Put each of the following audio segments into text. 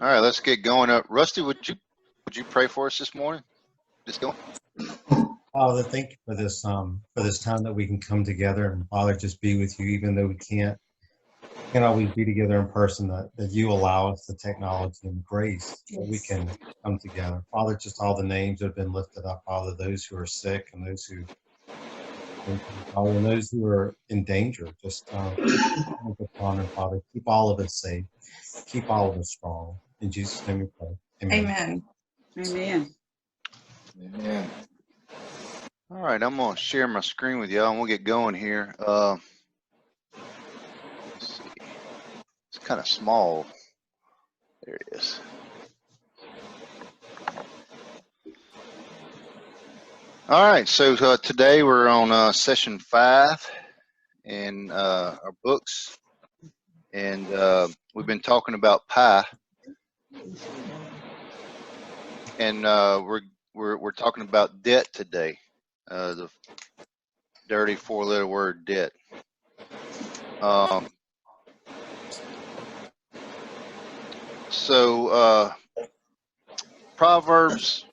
All right, let's get going up. Rusty, would you pray for us this morning? Just go. Father, thank you for this time that we can come together, and Father, just be with you, even though we can't always be together in person. That you allow us the technology and the grace that we can come together. Father, just all the names that have been lifted up, Father, those who are sick and those who Father, and those who are in danger. Just look upon and Father, keep all of us safe, keep all of us strong. In Jesus' name we pray. Amen. Amen. Amen. All right, I'm gonna share my screen with y'all and we'll get going here. Let's see. It's kind of small. There it is. All right, so today we're on session 5 in our books, and we've been talking about pi, and we're talking about debt today, the dirty 4-letter word debt. So Proverbs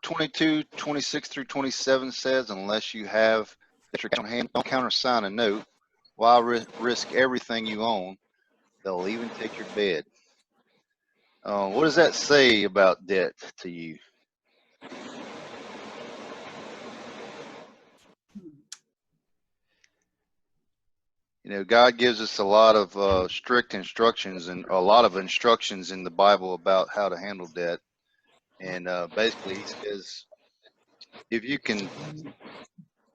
22:26-27 says, unless you have your cash on hand, don't countersign a note. Why risk everything you own? They'll even take your bed. What does that say about debt to you? You know, God gives us a lot of strict instructions and a lot of instructions in the Bible about how to handle debt. And basically, he says, if you can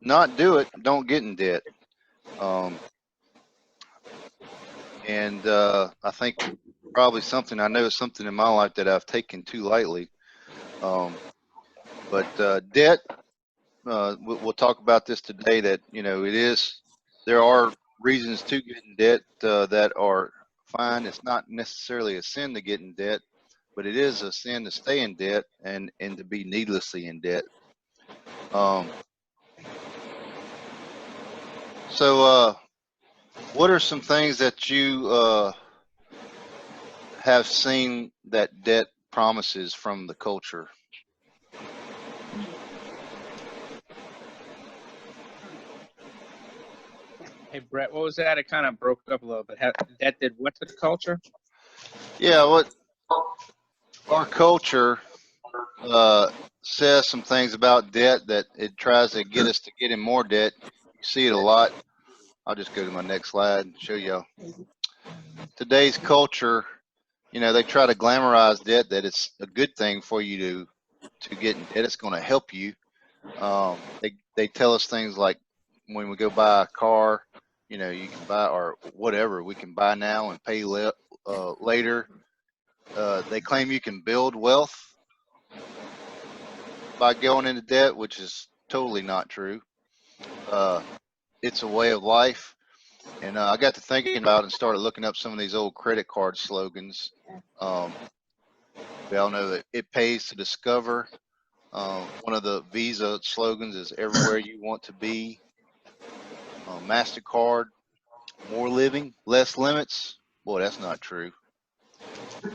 not do it, don't get in debt. I think probably something, I know something in my life that I've taken too lightly. Debt, we'll talk about this today, that, you know, there are reasons to get in debt that are fine. It's not necessarily a sin to get in debt, but it is a sin to stay in debt and to be needlessly in debt. What are some things that you have seen that debt promises from the culture? Hey, Brett, what was that? It kind of broke up a little bit. That did what to the culture? Yeah, what our culture says some things about debt that it tries to get us to get in more debt. You see it a lot. I'll just go to my next slide and show y'all. Today's culture, you know, they try to glamorize debt, that it's a good thing for you to get in debt. It's going to help you. They tell us things like, when we go buy a car, you know, you can buy, or whatever, we can buy now and pay later. They claim you can build wealth by going into debt, which is totally not true. It's a way of life. And I got to thinking about and started looking up some of these old credit card slogans. We all know that it pays to discover. One of the Visa slogans is everywhere you want to be. MasterCard, more living, less limits. Boy, that's not true.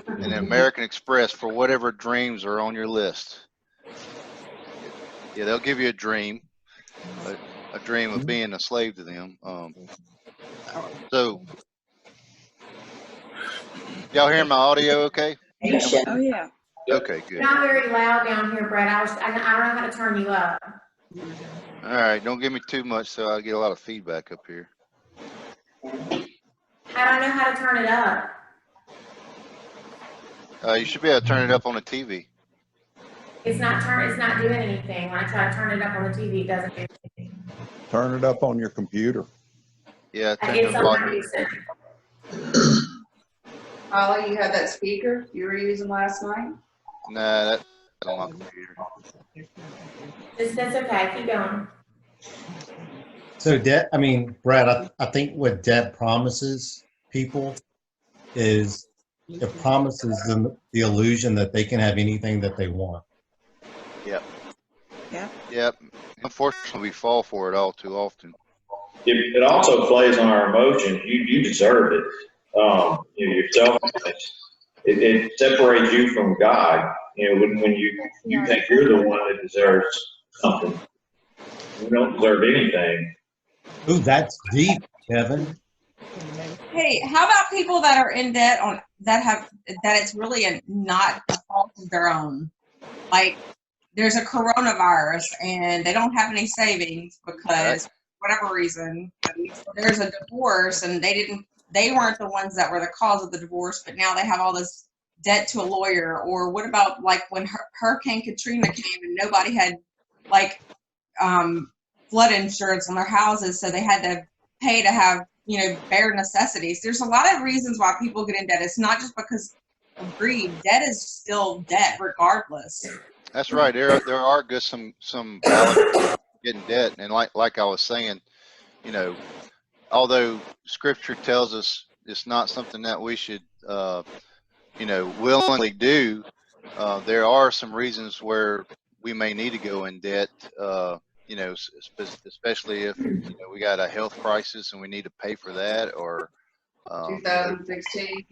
And then American Express, for whatever dreams are on your list. Yeah, they'll give you a dream of being a slave to them. So, y'all hearing my audio okay? Oh, yeah. Okay, good. Not very loud down here, Brett. I don't know how to turn you up. All right, don't give me too much so I get a lot of feedback up here. I don't know how to turn it up. You should be able to turn it up on the TV. It's not doing anything. When I try to turn it up on the TV, it doesn't do anything. Turn it up on your computer. Yeah, I turn get the some volume. reason. Holly, you had that speaker you were using last night? Nah, that's on my computer. That's okay. Keep going. So debt, I mean, Brad, I think what debt promises people is it promises them the illusion that they can have anything that they want. Yep. Yeah. Yep. Unfortunately, we fall for it all too often. It also plays on our emotions. You deserve it. Your selfishness. it separates you from God. You know, when you think you're the one that deserves something. We don't deserve anything. Ooh, that's deep, Kevin. Hey, how about people that are in debt that it's really not a fault of their own? Like, there's a coronavirus and they don't have any savings because whatever reason. There's a divorce and they weren't the ones that were the cause of the divorce, but now they have all this debt to a lawyer. Or what about like when Hurricane Katrina came and nobody had like flood insurance on their houses, so they had to pay to have, you know, bare necessities. There's a lot of reasons why people get in debt. It's not just because of greed. Debt is still debt regardless. That's right. There are good some valid getting debt, and like I was saying, you know, although Scripture tells us it's not something that we should, you know, willingly do, there are some reasons where we may need to go in debt. You know, especially if, you know, we got a health crisis and we need to pay for that, or 2016.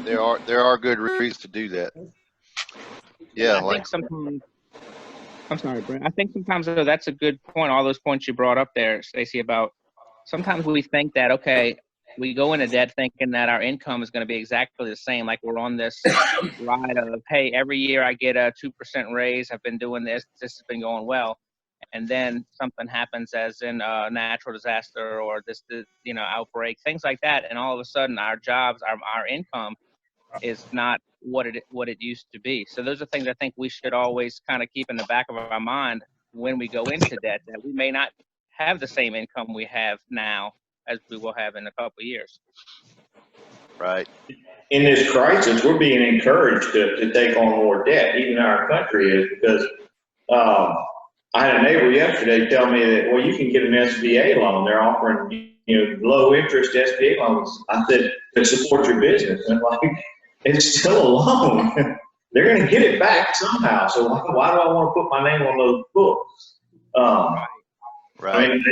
there are good reasons to do that. Yeah, I think sometimes. I'm sorry, Brent. I think sometimes that's a good point. All those points you brought up there, Stacey, about sometimes we think that, okay, we go into debt thinking that our income is going to be exactly the same. Like we're on this ride of, hey, every year I get a 2% raise. I've been doing this. This has been going well. And then something happens, as in a natural disaster or this, you know, outbreak, things like that. And all of a sudden our jobs, our income is not what it used to be. So those are things I think we should always kind of keep in the back of our mind when we go into debt, that we may not have the same income we have now as we will have in a couple of years. right. In this crisis, we're being encouraged to take on more debt, even our country is, because I had a neighbor yesterday tell me that, well, you can get an SBA loan. They're offering, you know, low interest SBA loans. I said, to support your business. And like, it's still a loan. They're going to get it back somehow. So why do I want to put my name on those books? Right. I mean,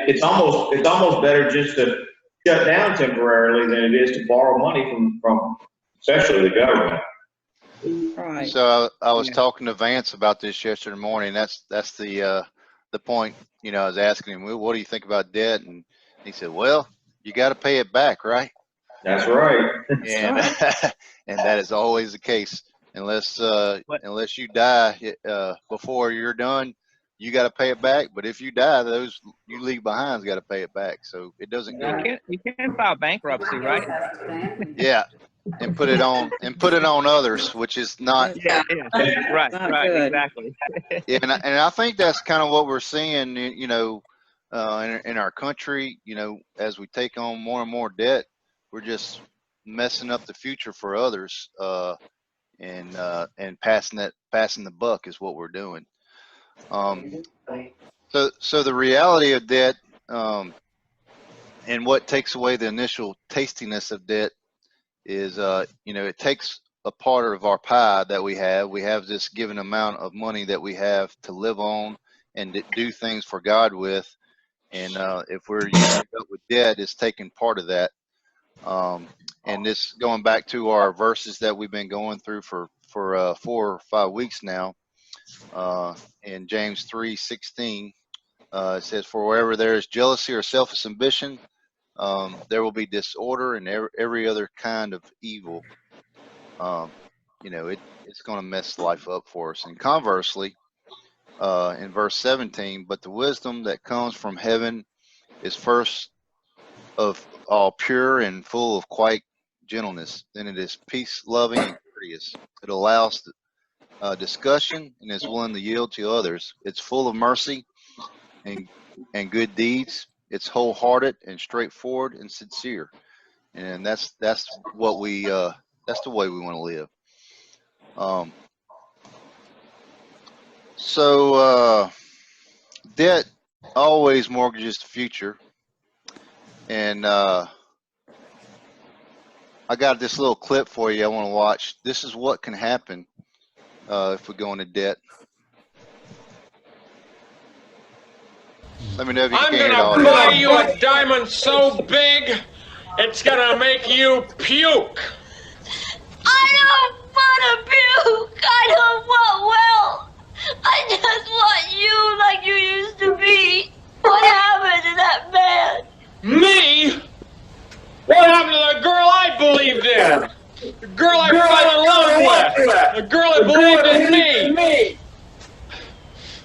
it's almost better just to shut down temporarily than it is to borrow money from especially the government. Right. So I was talking to Vance about this yesterday morning. That's the point. You know, I was asking him, well, what do you think about debt? And he said, well, you got to pay it back, right? That's right. And and that is always the case, unless you die before you're done, you got to pay it back. But if you die, those you leave behind's got to pay it back. So it doesn't go. You can't file bankruptcy, right? Yeah, and put it on others, which is not. Yeah. Right, Not right, good. exactly. Yeah, and I think that's kind of what we're seeing, you know, in our country. You know, as we take on more and more debt, we're just messing up the future for others, and passing the buck is what we're doing. So the reality of debt, and what takes away the initial tastiness of debt is, you know, it takes a part of our pie that we have. We have this given amount of money that we have to live on and do things for God with. And if we're using it up with debt, it's taking part of that. And this going back to our verses that we've been going through for 4 or 5 weeks now. In James 3:16, it says, "For wherever there is jealousy or selfish ambition, there will be disorder and every other kind of evil." You know, it's going to mess life up for us. And conversely, in verse 17, "But the wisdom that comes from heaven is first of all pure and full of quiet gentleness. Then it is peace loving and courteous. It allows discussion and is willing to yield to others. It's full of mercy and good deeds. It's wholehearted and straightforward and sincere." And that's what we that's the way we want to live. So debt always mortgages the future. And I got this little clip for you I want to watch. This is what can happen if we go into debt. Let me know if you can hear it all. I'm gonna buy you a diamond so big, it's gonna make you puke. I don't want to puke. I don't want well. I just want you like you used to be. What happened to that man? Me? What happened to the girl I believed in? The girl I fell in love with? The girl that believed in me?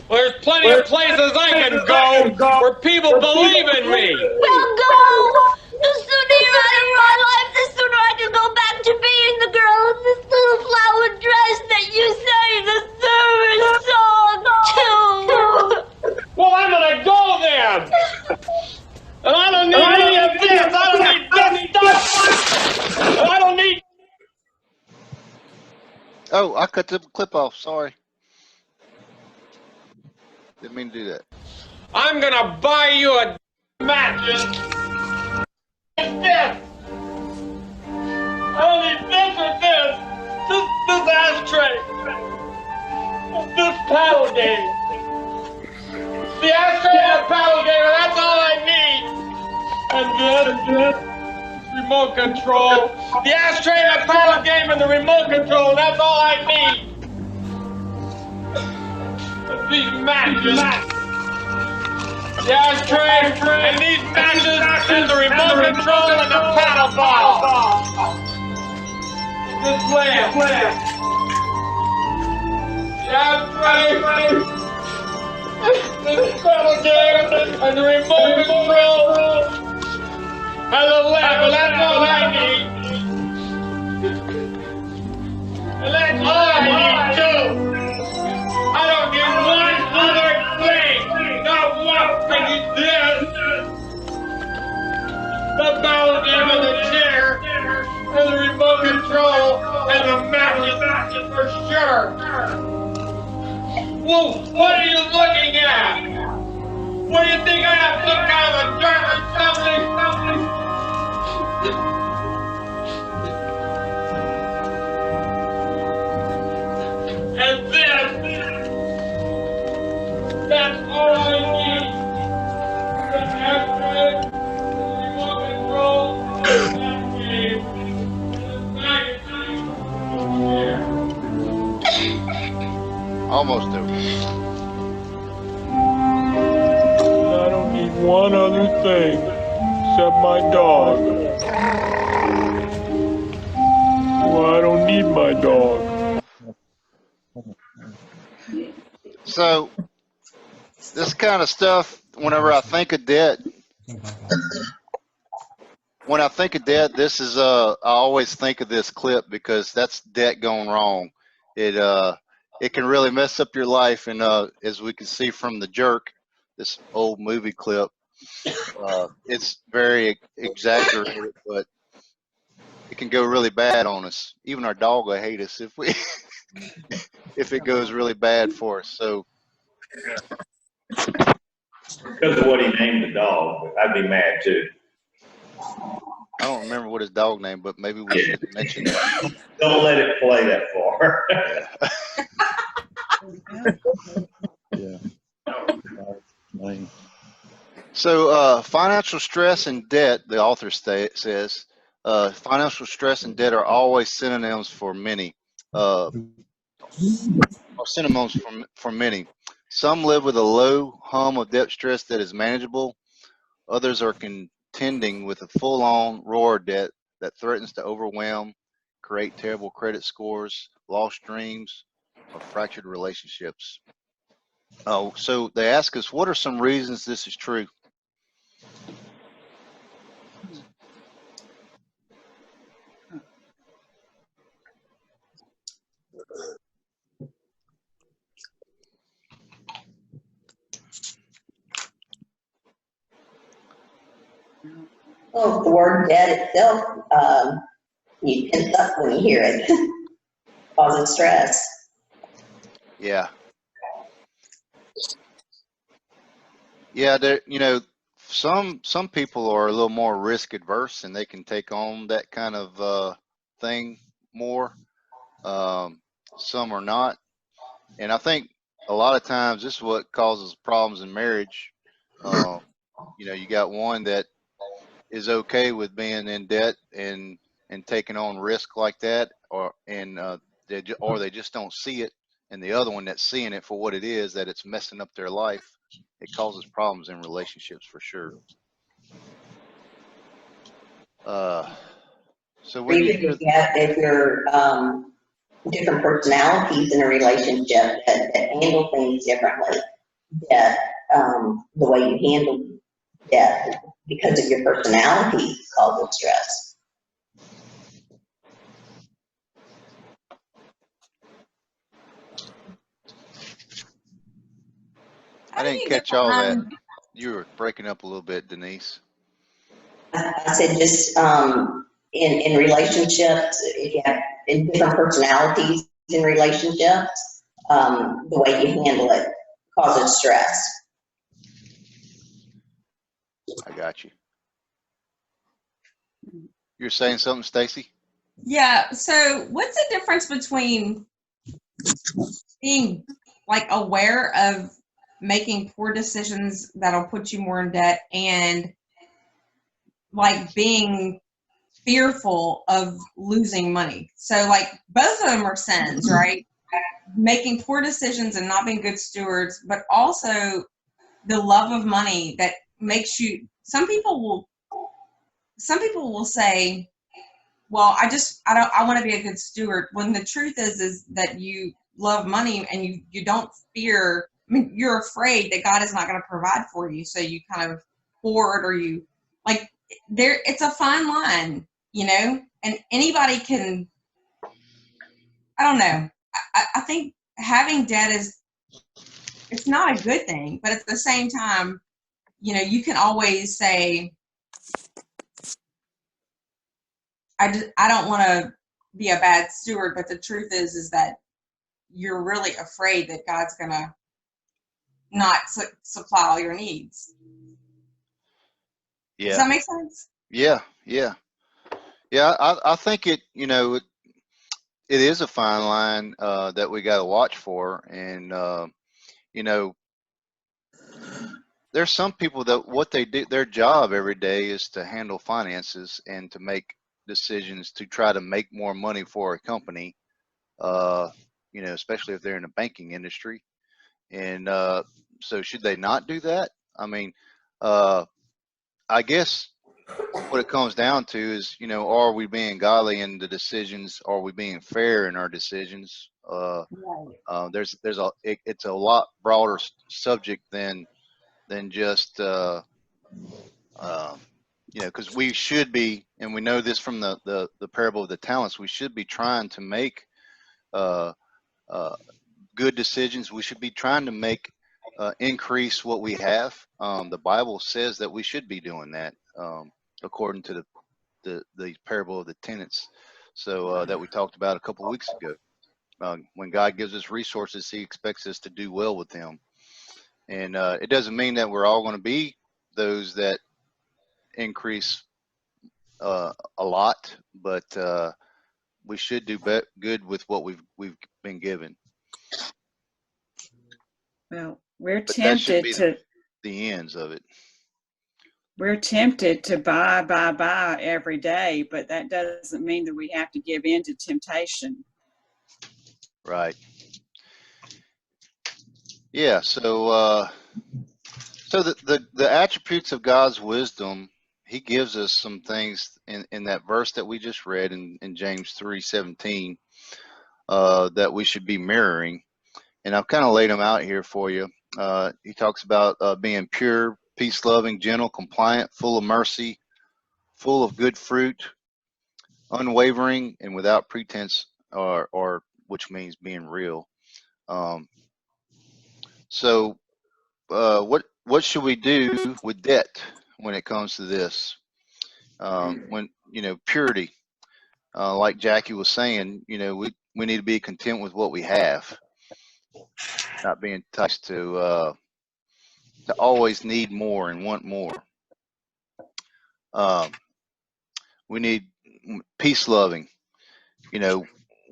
Well, there's plenty of places I can go where people believe in me. Well, go. The sooner you're out of my life, the sooner I can go back to being the girl in this little flower dress that you sang the service song to. Well, I'm gonna go then. And I don't need any of this. I don't need this stuff. And I don't need. Oh, I cut the clip off. Sorry. Didn't mean to do that. I'm gonna buy you a mattress. This. I don't need this or this. This ashtray. This paddle game. The ashtray and the paddle game, that's all I need. And this remote control. The ashtray and the paddle game and the remote control, that's all I need. And these matches. The ashtray and these matches and the remote control and the paddle ball. This lamp. The ashtray. This paddle game and the remote control and the lamp, and that's all I need. And that's all I need too. I don't need one other thing. Not one thing. This. The paddle game and the chair and the remote control and the matches for sure. Whoa, what are you looking at? What do you think I have some kind of a German something? And this, that's all I need. The ashtray, the remote control, that game, the magazine, Almost over. I don't need one other thing except my dog. Well, I don't need my dog. So this kind of stuff, whenever I think of debt, this is I always think of this clip because that's debt gone wrong. It can really mess up your life, and as we can see from The Jerk, this old movie clip, it's very exaggerated, but it can go really bad on us. Even our dog will hate us if we if it goes really bad for us. So Because of what he named the dog, I'd be mad too. I don't remember what his dog name, but maybe we should mention that. Don't let it play that far. So financial stress and debt, the author says, financial stress and debt are always synonyms for many. Or synonyms for many. Some live with a low hum of debt stress that is manageable. Others are contending with a full-on roar of debt that threatens to overwhelm, create terrible credit scores, lost dreams, or fractured relationships. So they ask us, what are some reasons this is true? Well, the word debt itself, you tense up when you hear it, causes stress. Yeah. Yeah, there, some people are a little more risk adverse and they can take on that kind of thing more. Some are not. And I think a lot of times this is what causes problems in marriage. You got one that is okay with being in debt and taking on risk like that. or they just don't see it, and the other one that's seeing it for what it is, that it's messing up their life. It causes problems in relationships for sure. So when you Even if you're different personalities in a relationship that handle things differently, that the way you handle death because of your personality causes stress. I didn't catch all that. You were breaking up a little bit, Denise. I said just in relationships, if you have in different personalities in relationships, the way you handle it causes stress. I got you. You're saying something, Stacy? Yeah. So what's the difference between being like aware of making poor decisions that'll put you more in debt and like being fearful of losing money? So like both of them are sins, right? Making poor decisions and not being good stewards, but also the love of money that makes you, some people will say, well, I want to be a good steward, when the truth is that you love money and you don't fear, I mean, you're afraid that God is not going to provide for you. So you kind of hoard, or you like there, it's a fine line, and anybody can, I don't know. I think having debt it's not a good thing, but at the same time, you can always say, I don't want to be a bad steward, but the truth is that you're really afraid that God's going to not supply all your needs. Yeah. Does that make sense? Yeah. I think it is a fine line that we got to watch for, and there's some people that what they do, their job every day is to handle finances and to make decisions to try to make more money for a company, especially if they're in the banking industry. And so should they not do that? I mean, I guess what it comes down to is, are we being godly in the decisions? Are we being fair in our decisions? It's a lot broader subject than just, because we should be, and we know this from the parable of the talents, we should be trying to make good decisions. We should be trying to make increase what we have. The Bible says that we should be doing that, according to the parable of the tenants, so that we talked about a couple of weeks ago. When God gives us resources, He expects us to do well with them, and it doesn't mean that we're all going to be those that increase a lot, but we should do good with what we've been given. Well, we're But that should tempted be to the ends of it. we're tempted to buy every day, but that doesn't mean that we have to give in to temptation. Right. Yeah. So the attributes of God's wisdom, He gives us some things in that verse that we just read in James 3:17 that we should be mirroring. And I've kind of laid them out here for you. He talks about being pure, peace-loving, gentle, compliant, full of mercy, full of good fruit, unwavering, and without pretense, or which means being real. So what should we do with debt when it comes to this? When purity, like Jackie was saying, we need to be content with what we have, not being touched to always need more and want more. We need peace loving.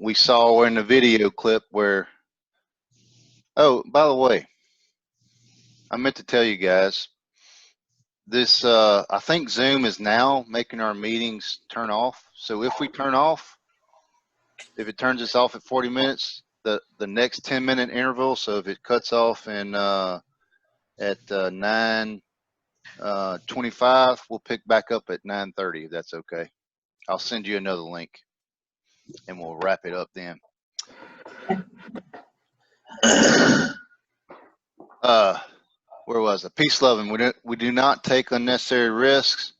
We saw in the video clip where, oh, by the way, I meant to tell you guys this, I think Zoom is now making our meetings turn off. So if we turn off, if it turns us off at 40 minutes, the next 10-minute interval, so if it cuts off in at 9:25, we'll pick back up at 9:30, if that's okay. I'll send you another link and we'll wrap it up then. Where was it? Peace, love, and we do not take unnecessary risks,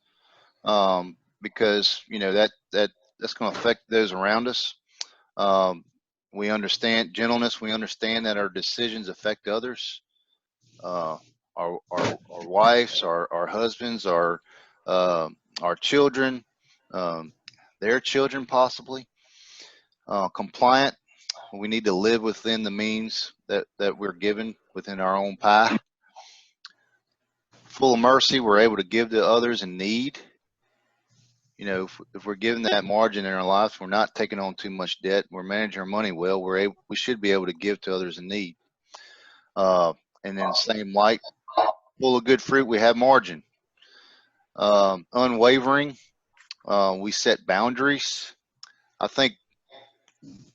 because you know that's going to affect those around us. We understand gentleness. We understand that our decisions affect others, our wives, our husbands, our children, their children possibly. Compliant. We need to live within the means that we're given within our own pie. Full of mercy, we're able to give to others in need. You know, if we're given that margin in our lives, we're not taking on too much debt. We're managing our money well. We should be able to give to others in need. And in the same light, full of good fruit, we have margin. Unwavering, we set boundaries. I think,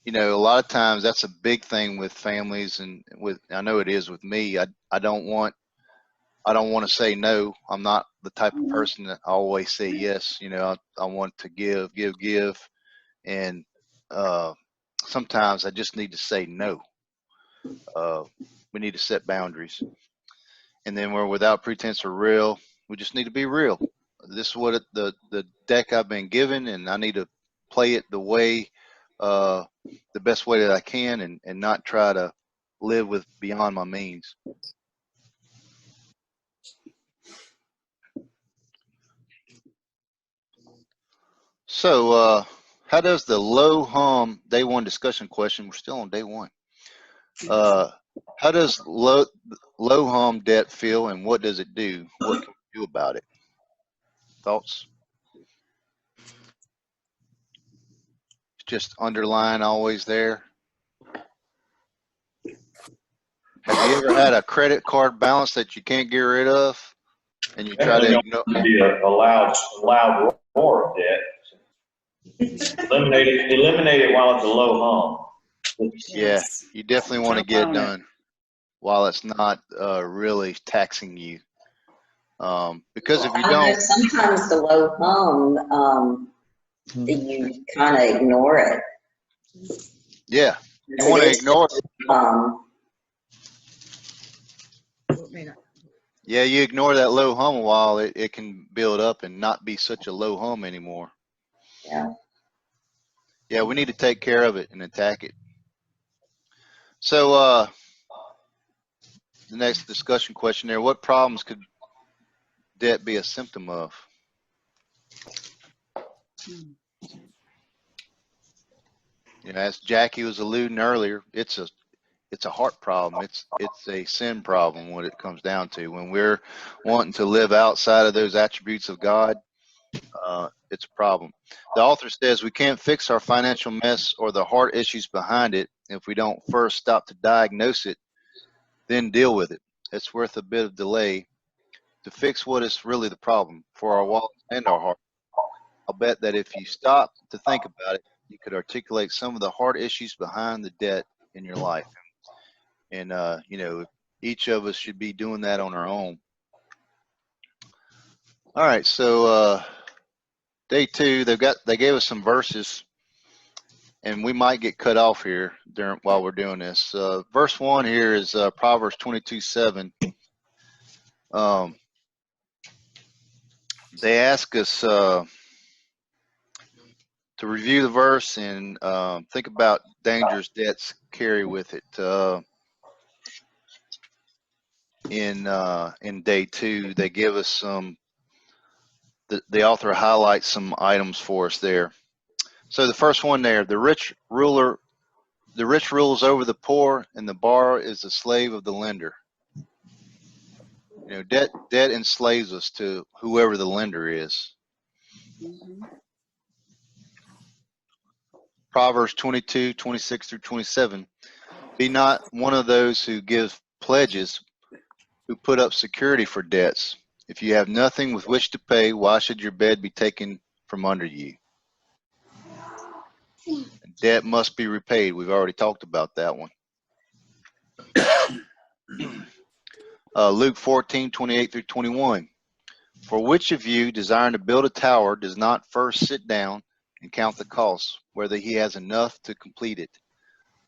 you know, a lot of times that's a big thing with families, and I know it is with me. I don't want to say no. I'm not the type of person that I always say yes. You know, I want to give, and sometimes I just need to say no. We need to set boundaries, and then we're without pretense or real. We just need to be real. This is what the deck I've been given, and I need to play it the way, the best way that I can, and not try to live with beyond my means. So, how does the low hum day one discussion question? We're still on day one. How does low hum debt feel, and what does it do? What can we do about it? Thoughts? It's just underlying, always there. Have you ever had a credit card balance that you can't get rid of, and you try to ignore? Be a loud roar of debt. Eliminate it while it's a low hum. Yeah, you definitely want to get it done while it's not really taxing you. Because if you don't, sometimes the low hum, you kind of ignore it. Yeah, you want to ignore it. Yeah, you ignore that low hum a while, it can build up and not be such a low hum anymore. Yeah. Yeah, we need to take care of it and attack it. So, the next discussion question there, what problems could debt be a symptom of? You know, as Jackie was alluding earlier, it's a heart problem. It's a sin problem, what it comes down to. When we're wanting to live outside of those attributes of God, it's a problem. The author says we can't fix our financial mess or the heart issues behind it if we don't first stop to diagnose it, then deal with it. It's worth a bit of delay to fix what is really the problem for our wallet and our heart. I'll bet that if you stop to think about it, you could articulate some of the heart issues behind the debt in your life. And, you know, each of us should be doing that on our own. All right, so day two, they gave us some verses, and we might get cut off here while we're doing this. Verse 1 here is Proverbs 22:7. They ask us to review the verse and think about dangerous debts carry with it. In day two, they give us some. The author highlights some items for us there. So the first one there, the rich rules over the poor, and the borrower is the slave of the lender. You know, debt enslaves us to whoever the lender is. Mm-hmm. Proverbs 22:26-27. Be not one of those who give pledges, who put up security for debts. If you have nothing with which to pay, why should your bed be taken from under you? Debt must be repaid. We've already talked about that one. Luke 14:28-21. For which of you desiring to build a tower does not first sit down and count the costs, whether he has enough to complete it?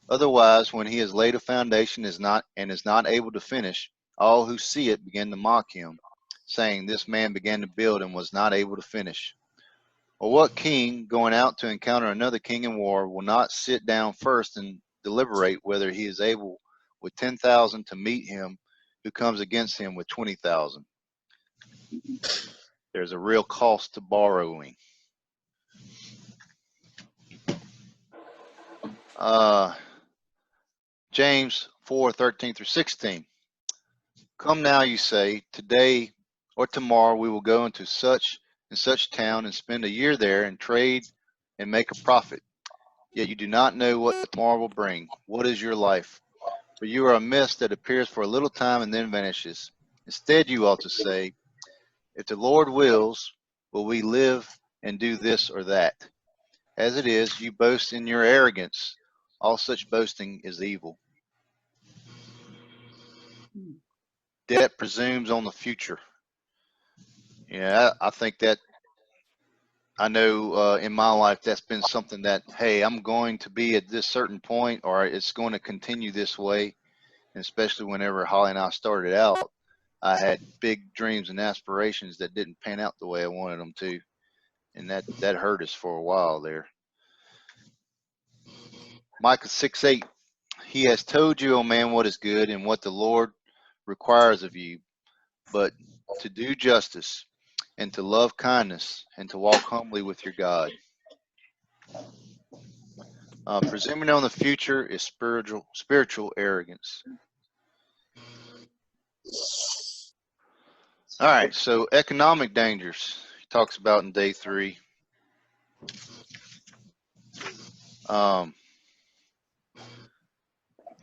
Otherwise, when he has laid a foundation is not able to finish, all who see it begin to mock him, saying, this man began to build and was not able to finish. Or what king, going out to encounter another king in war, will not sit down first and deliberate whether he is able with 10,000 to meet him who comes against him with 20,000? There's a real cost to borrowing. James 4:13-16. Come now, you say, today or tomorrow we will go into such and such town and spend a year there and trade and make a profit. Yet you do not know what tomorrow will bring. What is your life? For you are a mist that appears for a little time and then vanishes. Instead, you ought to say, if the Lord wills, will we live and do this or that? As it is, you boast in your arrogance. All such boasting is evil. Debt presumes on the future. Yeah, I think that, I know in my life that's been something that, hey, I'm going to be at this certain point, or it's going to continue this way. And especially whenever Holly and I started out, I had big dreams and aspirations that didn't pan out the way I wanted them to. And that hurt us for a while there. Micah 6:8. He has told you, O man, what is good and what the Lord requires of you, but to do justice and to love kindness and to walk humbly with your God. Presuming on the future is spiritual arrogance. All right, so economic dangers he talks about in day 3.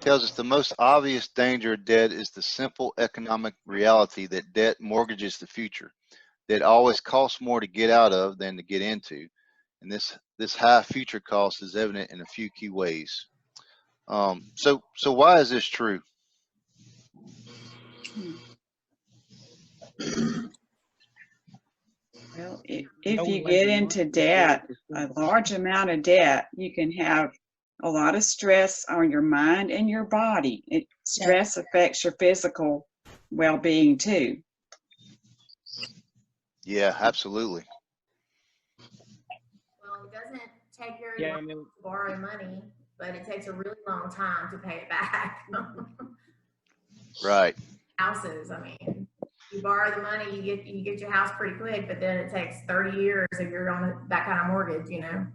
Tells us the most obvious danger of debt is the simple economic reality that debt mortgages the future. That always costs more to get out of than to get into. And this high future cost is evident in a few key ways. So why is this true? Well, if you get into debt, a large amount of debt, you can have a lot of stress on your mind and your body. Stress affects your physical well-being too. Yeah, absolutely. Well, it doesn't take very long to borrow money, but it takes a really long time to pay it back. Right. Houses, I mean, you borrow the money, you get your house pretty quick, but then it takes 30 years if you're on that kind of mortgage, you know.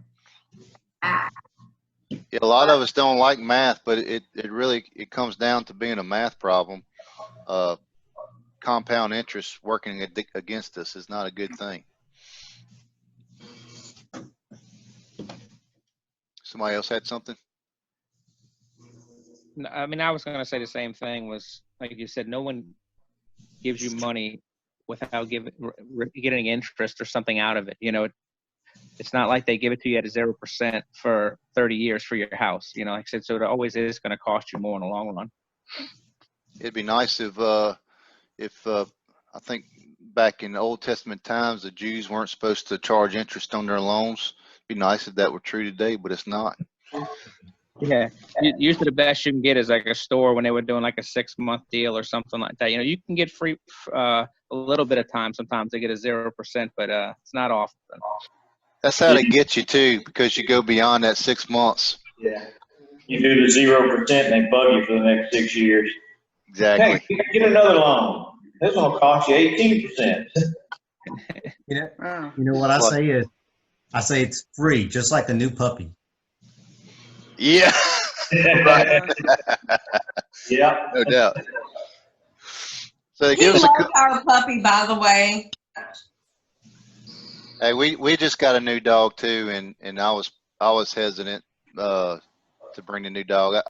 Yeah, a lot of us don't like math, but it really comes down to being a math problem. Compound interest working against us is not a good thing. Somebody else had something? No, I mean, I was going to say the same thing. Was like you said, no one gives you money without getting interest or something out of it. You know, it's not like they give it to you at 0% for 30 years for your house. You know, like I said, so it always is going to cost you more in the long run. It'd be nice if I think back in the Old Testament times, the Jews weren't supposed to charge interest on their loans. It'd be nice if that were true today, but it's not. Yeah, usually the best you can get is like a store when they were doing like a 6-month deal or something like that. You know, you can get free a little bit of time. Sometimes they get a 0%, but it's not often. That's how they get you too, because you go beyond that 6 months. Yeah. You do the 0% and they bug you for the next 6 years. Exactly. Hey, get another loan. This will cost you 18%. You know what I say is, I say it's free, just like a new puppy. Yeah. Right. Yeah. No doubt. So they He give us loves our puppy, by the way. Hey, we just got a new dog too, and I was hesitant to bring the new dog.